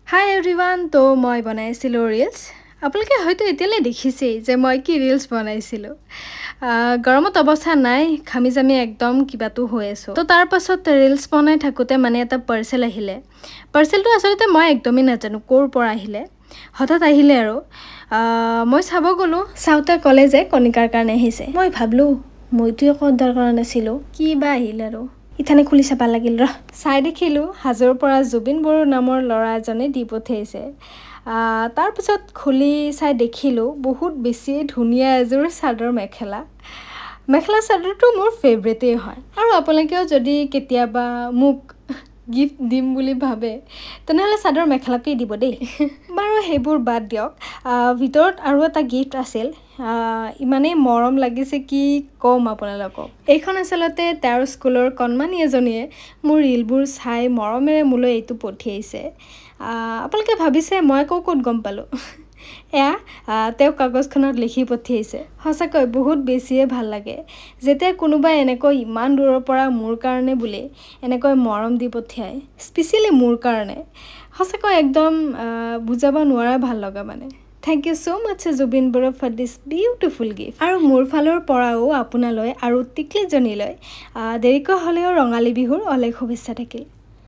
হাই everyone তো মই বনাইছিলোঁ ৰিলছ আপোনালোকে হয়তো এতিয়ালৈ দেখিছেই যে মই কি ৰিলছ বনাইছিলোঁ গৰমত অৱস্থা নাই ঘামি জামি একদম কিবাটো হৈ আছোঁ তো তাৰ পাছত ৰিলছ বনাই থাকোঁতে মানে এটা পাৰ্চেল আহিলে পাৰ্চেলটো আচলতে মই একদমেই নাজানো ক'ৰ পৰা আহিলে হঠাৎ আহিলে আৰু মই চাব গ'লোঁ চাওঁতে ক'লে যে কণিকাৰ কাৰণে আহিছে মই ভাবিলোঁ মইতো একো অৰ্ডাৰ কৰা নাছিলোঁ কি বা আহিল আৰু ইথানে খুলি চাব লাগিল চাই দেখিলোঁ হাজোৰ পৰা জুবিন বড়ো নামৰ ল'ৰা এজনে দি পঠিয়াইছে তাৰপিছত খুলি চাই দেখিলোঁ বহুত বেছি ধুনীয়া এযোৰ চাদৰ মেখেলা চাদৰটো মোৰ ফেভৰেটেই হয় আৰু আপোনালোকেও যদি কেতিয়াবা মোক গিফ্ট দিম বুলি ভাবে তেনেহ'লে চাদৰ মেখেলাকেই দিব দেই বাৰু সেইবোৰ বাদ দিয়ক ভিতৰত আৰু এটা গিফ্ট আছিল ইমানেই মৰম লাগিছে কি ক'ম আপোনালোকক এইখন আচলতে তেওঁৰ স্কুলৰ কণমানি এজনীয়ে মোৰ ৰিলবোৰ চাই মৰমেৰে মোলৈ এইটো পঠিয়াইছে আপোনালোকে ভাবিছে মই ক'ত গম পালোঁ এয়া তেওঁ কাগজখনত লিখি পঠিয়াইছে সঁচাকৈ বহুত বেছিয়ে ভাল লাগে যেতিয়া কোনোবাই এনেকৈ ইমান দূৰৰ পৰা মোৰ কাৰণে বুলি এনেকৈ মৰম দি পঠিয়ায় স্পেচিয়েলি মোৰ কাৰণে সঁচাকৈ একদম বুজাব নোৱাৰা ভাল লগা মানে Thank you so much Zubeen Bodo for this beautiful gift আৰু মোৰ ফালৰ পৰাও আপোনালৈ আৰু টিকলিজনীলৈ দেৰিকৈ হ'লেও ৰঙালী বিহুৰ অলেখ শুভেচ্ছা থাকিল